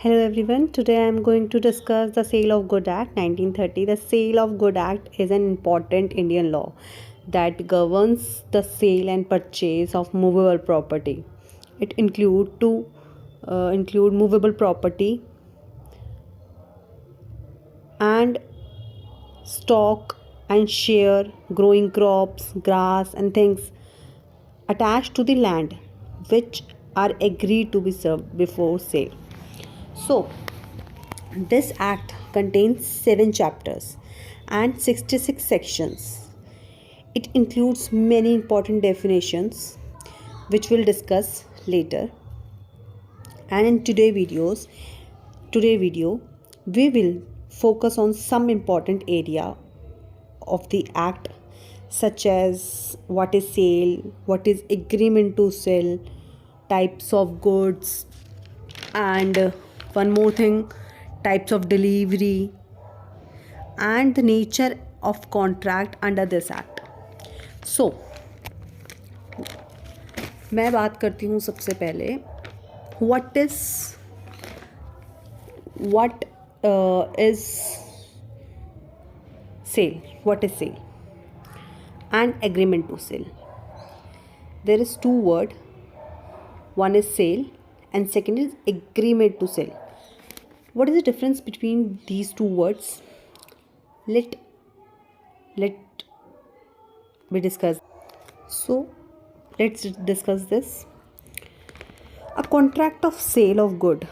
Hello everyone. Today I am going to discuss the Sale of Good Act 1930. The Sale of Good Act is an important Indian law that governs the sale and purchase of movable property. It include movable property and stock and share, growing crops, grass and things attached to the land which are agreed to be served before sale. So, this act contains 7 chapters and 66 sections. It includes many important definitions which we'll discuss later. And in today video we will focus on some important area of the act, such as what is sale, what is agreement to sell, types of goods, and one more thing, types of delivery, and the nature of contract under this act. So मैं बात करती हूँ सबसे पहले what is sale, what is sale and agreement to sell. There is two word, one is sale and second is agreement to sell. What is the difference between these two words? Let we discuss. So let's discuss this. A contract of sale of good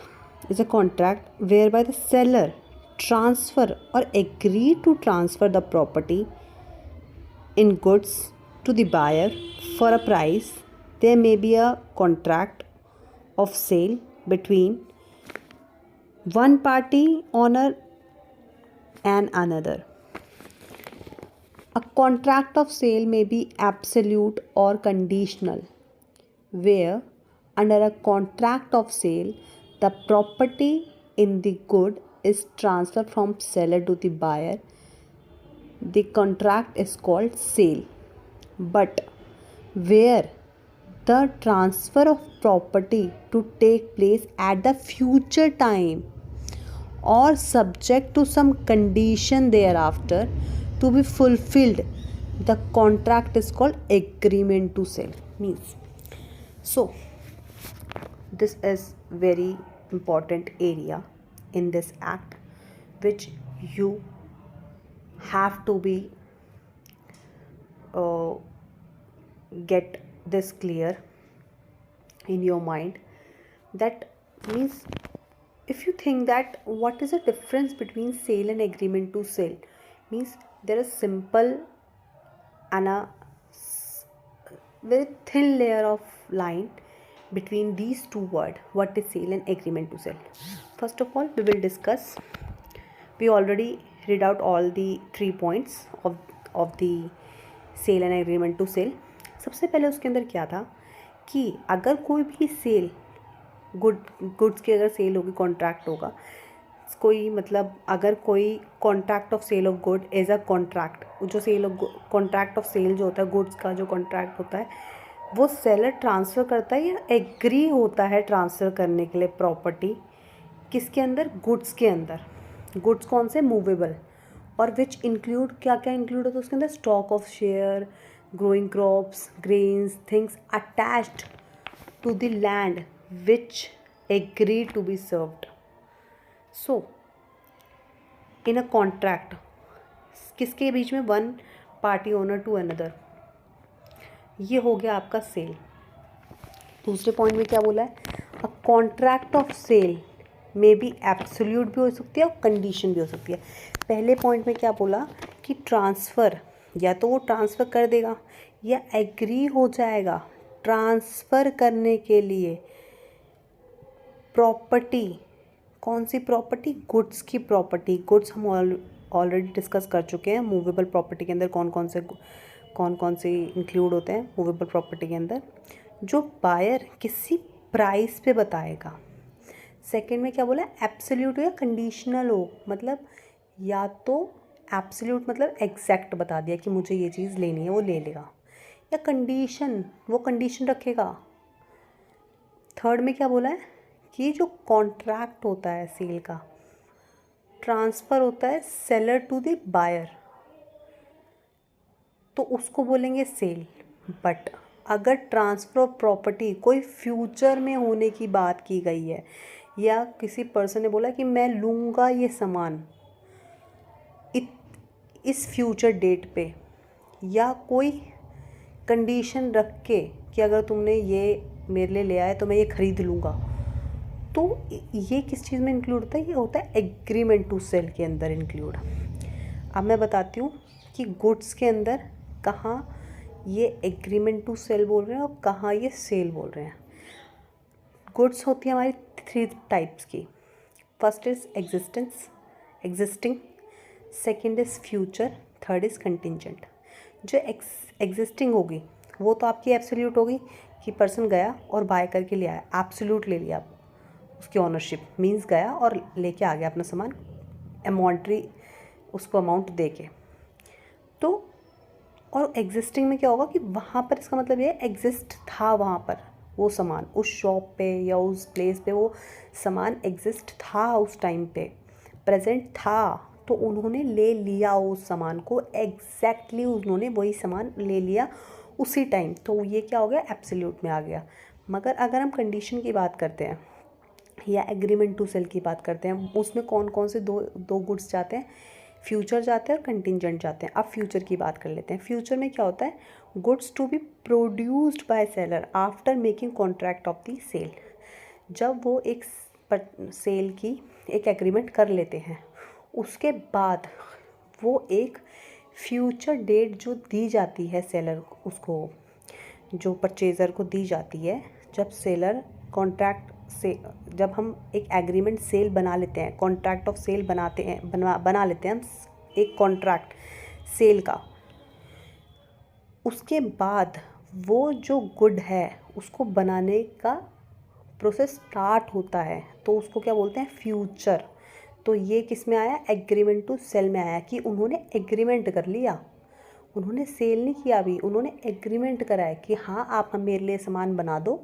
is a contract whereby the seller transfer or agree to transfer the property in goods to the buyer for a price. There may be a contract of sale between one party owner and another. A contract of sale may be absolute or conditional, where under a contract of sale the property in the good is transferred from seller to the buyer. The contract is called sale. But where the transfer of property to take place at the future time or subject to some condition thereafter to be fulfilled, the contract is called agreement to sell. Means, so this is very important area in this act which you have to be get this clear in your mind. That means, if you think that what is the difference between sale and agreement to sell, means there is simple and a very thin layer of line between these two words, what is sale and agreement to sell. First of all, we will discuss, we already read out all the 3 points of the sale and agreement to sell. सबसे पहले उसके अंदर क्या था कि अगर कोई भी सेल गुड्स की अगर सेल होगी, कॉन्ट्रैक्ट होगा, कोई मतलब अगर कोई contract of sale of good as a contract, जो sale of contract of sale जो होता है गुड्स का, जो कॉन्ट्रैक्ट होता है वो सेलर ट्रांसफ़र करता है या एग्री होता है ट्रांसफ़र करने के लिए प्रॉपर्टी किसके अंदर, गुड्स के अंदर. गुड्स कौन से, मूवेबल, और विच इंक्लूड, क्या क्या इंक्लूड होता है उसके अंदर, stock of share, growing crops, grains, things attached to the land which agree to be served. So in a contract किसके बीच में, one party owner to another. ये हो गया आपका सेल. दूसरे पॉइंट में क्या बोला है, a contract of sale may be absolute भी हो सकती है और कंडीशन भी हो सकती है. पहले पॉइंट में क्या बोला कि ट्रांसफ़र, या तो वो ट्रांसफ़र कर देगा या एग्री हो जाएगा ट्रांसफ़र करने के लिए प्रॉपर्टी. कौन सी प्रॉपर्टी, गुड्स की प्रॉपर्टी. गुड्स हम ऑलरेडी डिस्कस कर चुके हैं. मूवेबल प्रॉपर्टी के अंदर कौन कौन से इंक्लूड होते हैं मूवेबल प्रॉपर्टी के अंदर, जो बायर किसी प्राइस पे बताएगा. सेकंड में क्या बोला, एब्सोल्यूट हो या कंडीशनल हो, मतलब या तो एब्सोल्यूट मतलब एग्जैक्ट बता दिया कि मुझे ये चीज़ लेनी है, वो ले लेगा, या कंडीशन, वो कंडीशन रखेगा. थर्ड में क्या बोला है कि जो कॉन्ट्रैक्ट होता है सेल का, ट्रांसफ़र होता है सेलर टू द बायर, तो उसको बोलेंगे सेल। बट अगर ट्रांसफ़र ऑफ प्रॉपर्टी कोई फ्यूचर में होने की बात की गई है, या किसी पर्सन ने बोला कि मैं लूँगा ये सामान इस फ्यूचर डेट पे, या कोई कंडीशन रख के कि अगर तुमने ये मेरे लिए ले आए तो मैं ये ख़रीद लूँगा, तो ये किस चीज़ में इंक्लूड होता है? ये होता है एग्रीमेंट टू सेल के अंदर इंक्लूड। अब मैं बताती हूँ कि गुड्स के अंदर कहाँ ये एग्रीमेंट टू सेल बोल रहे हैं और कहाँ ये सेल बोल रहे हैं। गुड्स होती है हमारी 3 टाइप्स की। First is existing, second is future, third is contingent. जो एग्जिस्टिंग होगी वो तो आपकी एब्सोल्यूट होगी कि पर्सन गया और बाय करके ले आया, एब्सोल्यूट ले लिया, उसकी ओनरशिप मींस गया और लेके आ गया अपना सामान, अमाउंट्री उसको अमाउंट दे के। तो और एग्जिस्टिंग में क्या होगा कि वहाँ पर, इसका मतलब ये एग्जिस्ट था, वहाँ पर वो सामान उस शॉप पे या उस प्लेस पे वो सामान एग्जिस्ट था, उस टाइम पे प्रेजेंट था, तो उन्होंने ले लिया उस सामान को, एग्जैक्टली उन्होंने वही सामान ले लिया उसी टाइम, तो ये क्या हो गया? एब्सोल्यूट में आ गया। मगर अगर हम कंडीशन की बात करते हैं या एग्रीमेंट टू सेल की बात करते हैं, उसमें कौन कौन से दो गुड्स जाते हैं? फ्यूचर जाते हैं और कंटिंजेंट जाते हैं। अब फ्यूचर की बात कर लेते हैं। फ्यूचर में क्या होता है? Goods to be produced by seller after making contract of the sale. जब वो एक सेल की एक एग्रीमेंट कर लेते हैं, उसके बाद वो एक फ्यूचर डेट जो दी जाती है सेलर, उसको जो परचेज़र को दी जाती है, जब सेलर कॉन्ट्रैक्ट से, जब हम एक एग्रीमेंट सेल बना लेते हैं, कॉन्ट्रैक्ट ऑफ सेल बनाते हैं, बना लेते हैं हम एक कॉन्ट्रैक्ट सेल का, उसके बाद वो जो गुड है उसको बनाने का प्रोसेस स्टार्ट होता है, तो उसको क्या बोलते हैं? फ्यूचर। तो ये किस में आया? एग्रीमेंट टू सेल में आया कि उन्होंने एग्रीमेंट कर लिया, उन्होंने सेल नहीं किया अभी, उन्होंने एग्रीमेंट करा है कि हाँ आप मेरे लिए सामान बना दो,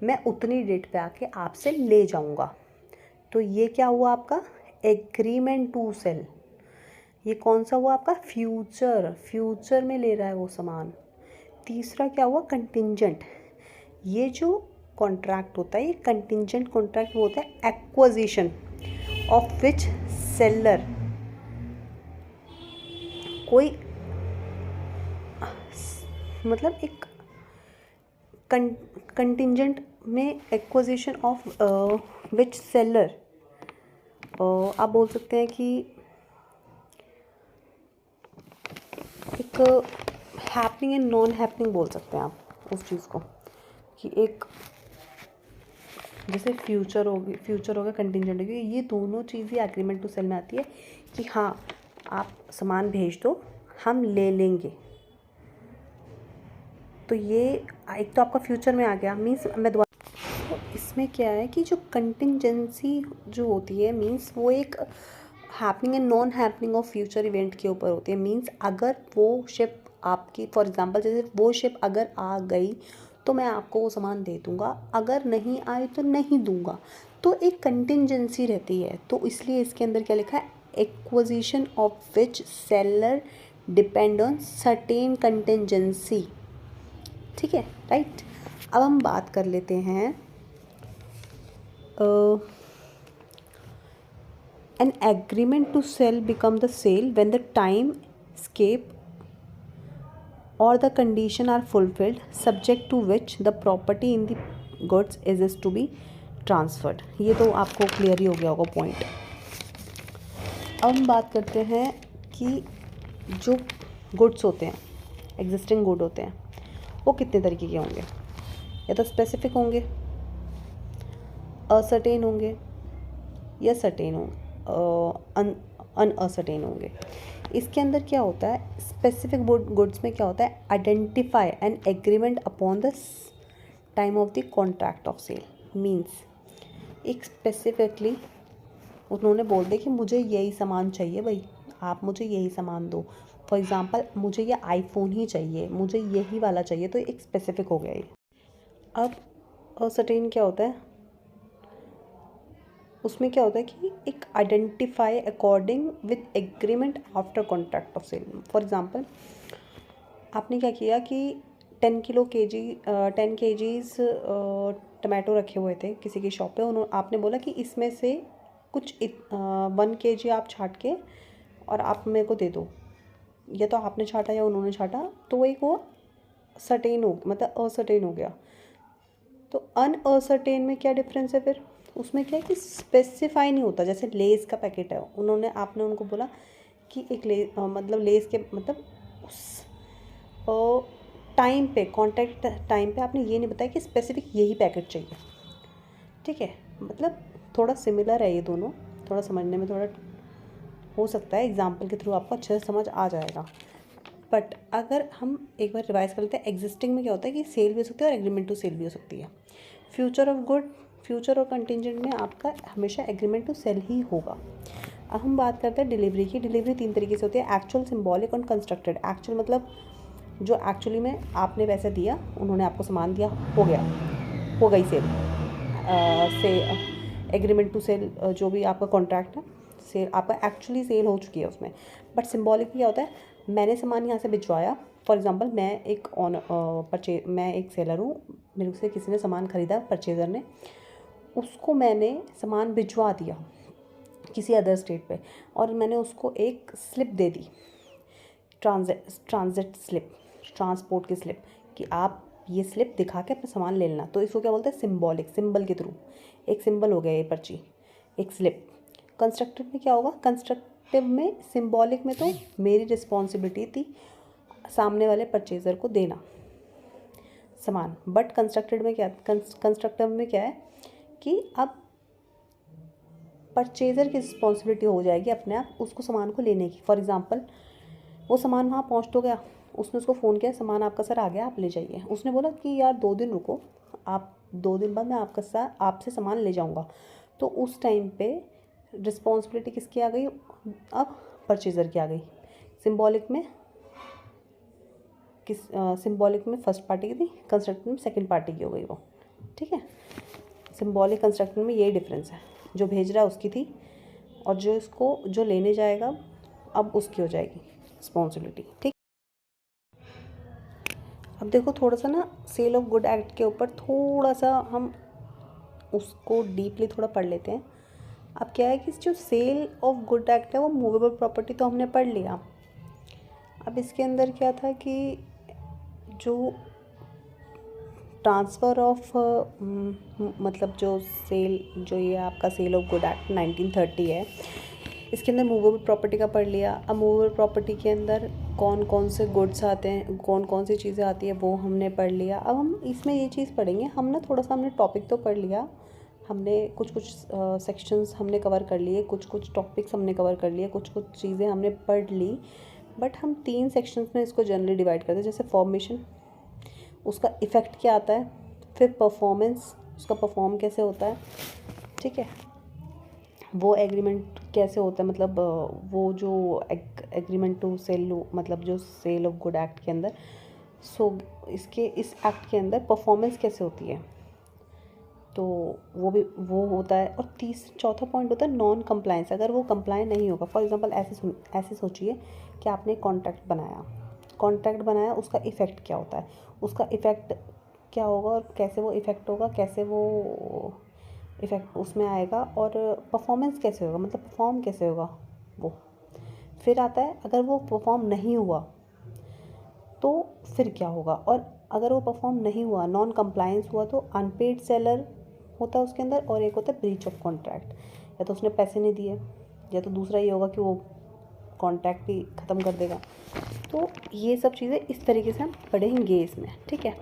मैं उतनी डेट पे आके आपसे ले जाऊंगा। तो ये क्या हुआ आपका? Agreement to sell. ये कौन सा हुआ आपका? फ्यूचर में ले रहा है वो सामान। तीसरा क्या हुआ? कंटिंजेंट। ये जो कॉन्ट्रैक्ट होता है, ये कंटिंजेंट कॉन्ट्रैक्ट होता है एक्विजिशन ऑफ विच सेलर, कोई मतलब एक कंटिंजेंट में एक्विजिशन ऑफ विच सेलर, आप बोल सकते हैं कि एक हैपनिंग एंड नॉन हैपनिंग बोल सकते हैं आप उस चीज़ को, कि एक जैसे फ्यूचर हो गया, कंटिंजेंट हो गया, ये दोनों चीज़ें एग्रीमेंट टू सेल में आती है कि हाँ आप सामान भेज दो, हम ले लेंगे। तो ये एक तो आपका फ्यूचर में आ गया, मीन्स मैं दोबारा, तो इसमें क्या है कि जो कंटिंजेंसी जो होती है, मीन्स वो एक happening and non happening of future event के ऊपर होती है। मीन्स अगर वो शिप आपकी, फॉर एग्जांपल जैसे वो शिप अगर आ गई तो मैं आपको वो सामान दे दूँगा, अगर नहीं आई तो नहीं दूँगा, तो एक कंटिंजेंसी रहती है। तो इसलिए इसके अंदर क्या लिखा है? Acquisition of which seller depend on certain contingency. ठीक है, राइट। अब हम बात कर लेते हैं an agreement to sell become the sale when the time escape or the condition are fulfilled subject to which the property in the goods is to be transferred। ये तो आपको क्लियर ही हो गया होगा पॉइंट। अब हम बात करते हैं कि जो गुड्स होते हैं, एग्जिस्टिंग गुड होते हैं, वो कितने तरीके के होंगे? या तो स्पेसिफिक होंगे, असर्टेन होंगे, या सर्टेन होंगे, अनअसर्टेन होंगे। इसके अंदर क्या होता है? स्पेसिफिक गुड्स में क्या होता है? Identify an agreement upon the time of the contract of sale. Means एक स्पेसिफिकली उन्होंने बोल दिया कि मुझे यही सामान चाहिए भाई, आप मुझे यही सामान दो। फॉर एग्ज़ाम्पल मुझे ये आईफोन ही चाहिए, मुझे यही वाला चाहिए, तो एक स्पेसिफिक हो गया ये। अब असर्टेन क्या होता है? उसमें क्या होता है कि एक identify according with agreement after contract of sale. For example, आपने क्या किया कि 10 केजीज टमाटो रखे हुए थे किसी की शॉप पे, उन्होंने आपने बोला कि इसमें से कुछ 1 केजी आप छाट के और आप मेरे को दे दो, या तो आपने छाटा या उन्होंने छाटा, तो एक वो सर्टेन हो मतलब असर्टेन हो गया। तो अनअसर्टेन में क्या डिफरेंस है फिर, उसमें क्या है कि स्पेसिफाई नहीं होता। जैसे लेस का पैकेट है, आपने उनको बोला कि एक मतलब लेस के मतलब उस टाइम पे, कॉन्टैक्ट टाइम पे आपने ये नहीं बताया कि स्पेसिफिक यही पैकेट चाहिए। ठीक है, मतलब थोड़ा सिमिलर है ये दोनों, थोड़ा समझने में थोड़ा हो सकता है एग्जाम्पल के थ्रू आपको अच्छे से समझ आ जाएगा। बट अगर हम एक बार रिवाइज कर लेते हैं, एग्जिस्टिंग में क्या होता है कि सेल भी हो सकती है और एग्रीमेंट टू सेल भी हो सकती है। फ्यूचर ऑफ गुड, फ्यूचर और कंटिजेंट में आपका हमेशा एग्रीमेंट टू सेल ही होगा। अब हम बात करते हैं डिलीवरी की। डिलीवरी 3 तरीके से होती है, एक्चुअल, सिंबॉलिक और कंस्ट्रक्टेड। एक्चुअल मतलब जो एक्चुअली में आपने पैसा दिया, उन्होंने आपको सामान दिया, हो गया, हो गई सेल। से एग्रीमेंट टू सेल जो भी आपका कॉन्ट्रैक्ट है, सेल आपका एक्चुअली सेल हो चुकी है उसमें। बट सिंबॉलिक क्या होता है, मैंने सामान यहाँ से भिजवाया। फॉर एग्जांपल, मैं एक सेलर हूँ, मेरे से किसी ने सामान ख़रीदा, परचेज़र ने, उसको मैंने सामान भिजवा दिया किसी अदर स्टेट पे, और मैंने उसको एक स्लिप दे दी, ट्रांजिट स्लिप, ट्रांसपोर्ट की स्लिप, कि आप ये स्लिप दिखा के अपना सामान ले लेना। तो इसको क्या बोलते हैं, सिंबॉलिक, सिंबल के थ्रू एक सिंबल हो गया ये पर्ची, एक स्लिप। कंस्ट्रक्टिव में क्या होगा, कंस्ट्रक्टिव में सिंबॉलिक में तो मेरी रिस्पॉन्सिबिलिटी थी सामने वाले परचेज़र को देना सामान, बट कंस्ट्रक्टिव में क्या है कि अब परचेज़र की रिस्पॉन्सिबिलिटी हो जाएगी अपने आप उसको सामान को लेने की। फॉर एग्जांपल, वो सामान वहाँ पहुँच तो गया, उसने उसको फ़ोन किया, सामान आपका सर आ गया, आप ले जाइए। उसने बोला कि यार 2 दिन रुको, आप 2 दिन बाद मैं आपसे सामान ले जाऊँगा। तो उस टाइम पे रिस्पॉन्सिबिलिटी किसकी आ गई, अब परचेज़र की आ गई। सिंबॉलिक में फर्स्ट पार्टी की थी, कंस्ट्रक्टिव में सेकंड पार्टी की हो गई वो। ठीक है, सिंबॉलिक कंस्ट्रक्टिव में यही डिफरेंस है, जो भेज रहा है उसकी थी, और जो लेने जाएगा अब उसकी हो जाएगी रिस्पॉन्सिबिलिटी। ठीक, अब देखो थोड़ा सा ना सेल ऑफ गुड एक्ट के ऊपर थोड़ा सा हम उसको डीपली थोड़ा पढ़ लेते हैं। अब क्या है कि जो सेल ऑफ गुड एक्ट है वो मूवेबल प्रॉपर्टी तो हमने पढ़ लिया। अब इसके अंदर क्या था कि जो ट्रांसफ़र ऑफ मतलब जो ये आपका सेल ऑफ गुड एक्ट 1930 है, इसके अंदर मूवेबल प्रॉपर्टी का पढ़ लिया। अब मूवेबल प्रॉपर्टी के अंदर कौन कौन से गुड्स आते हैं, कौन कौन सी चीज़ें आती है, वो हमने पढ़ लिया। अब हम इसमें ये चीज़ पढ़ेंगे, हम ना थोड़ा सा हमने टॉपिक तो पढ़ लिया, हमने कुछ सेक्शंस हमने कवर कर लिए, कुछ टॉपिक्स हमने कवर कर लिए, कुछ चीज़ें हमने पढ़ ली। बट हम 3 सेक्शंस में इसको जनरली डिवाइड करते हैं। जैसे फॉर्मेशन, उसका इफ़ेक्ट क्या आता है, फिर परफॉर्मेंस, उसका परफॉर्म कैसे होता है, ठीक है, वो एग्रीमेंट कैसे होता है, मतलब वो जो एग्रीमेंट टू सेल, मतलब जो सेल ऑफ गुड एक्ट के अंदर, इस एक्ट के अंदर परफॉर्मेंस कैसे होती है, तो वो होता है। और चौथा पॉइंट होता है नॉन कंप्लायंस, अगर वो कंप्लाई नहीं होगा। फॉर एग्जांपल ऐसे सोचिए कि आपने कॉन्ट्रैक्ट बनाया, उसका इफ़ेक्ट क्या होता है, उसका इफ़ेक्ट क्या होगा और कैसे वो इफ़ेक्ट होगा, कैसे वो इफ़ेक्ट उसमें आएगा, और परफॉर्मेंस कैसे होगा, मतलब परफॉर्म कैसे होगा वो। फिर आता है अगर वो परफॉर्म नहीं हुआ तो फिर क्या होगा, और अगर वो परफॉर्म नहीं हुआ, नॉन कंप्लायंस हुआ, तो अनपेड सेलर होता है उसके अंदर, और एक होता है ब्रीच ऑफ कॉन्ट्रैक्ट, या तो उसने पैसे नहीं दिए, या तो दूसरा ये होगा कि वो कॉन्ट्रैक्ट भी ख़त्म कर देगा। तो ये सब चीज़ें इस तरीके से हम पढ़ेंगे इसमें। ठीक है,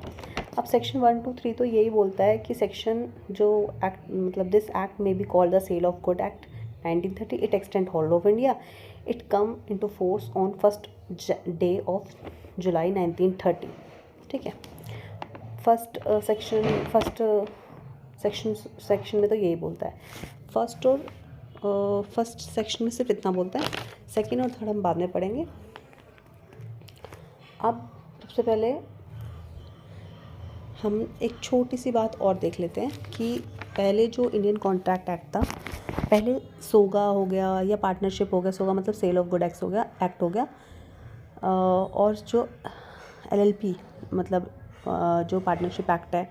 अब सेक्शन 1, 2, 3 तो यही बोलता है कि सेक्शन जो एक्ट, मतलब दिस एक्ट में be called the sale of good act 1930, it extend whole of India, it come into force on first day of July 1930। ठीक है, फर्स्ट सेक्शन में तो यही बोलता है। फर्स्ट सेक्शन में सिर्फ इतना बोलता है, सेकेंड और थर्ड हम बाद में पढ़ेंगे। अब सबसे पहले हम एक छोटी सी बात और देख लेते हैं कि पहले जो इंडियन कॉन्ट्रैक्ट एक्ट था, पहले सोगा हो गया या पार्टनरशिप हो गया, सोगा मतलब सेल ऑफ गुड एक्ट हो गया, और जो LLP मतलब जो पार्टनरशिप एक्ट है,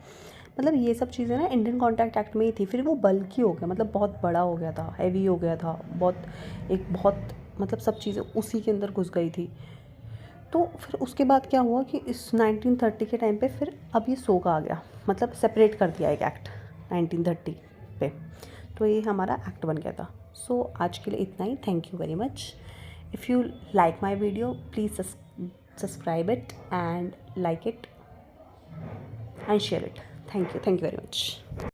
मतलब ये सब चीज़ें ना इंडियन कॉन्ट्रैक्ट एक्ट में ही थी। फिर वो बल्कि हो गया, मतलब बहुत बड़ा हो गया था, हैवी हो गया था, बहुत मतलब सब चीज़ें उसी के अंदर घुस गई थी। तो फिर उसके बाद क्या हुआ कि इस 1930 के टाइम पे फिर अब ये सोगा आ गया, मतलब सेपरेट कर दिया एक एक्ट 1930 पे। तो ये हमारा एक्ट बन गया था। सो आज के लिए इतना ही। Thank you very much. If you like my video please subscribe it and like it and share it. Thank you very much.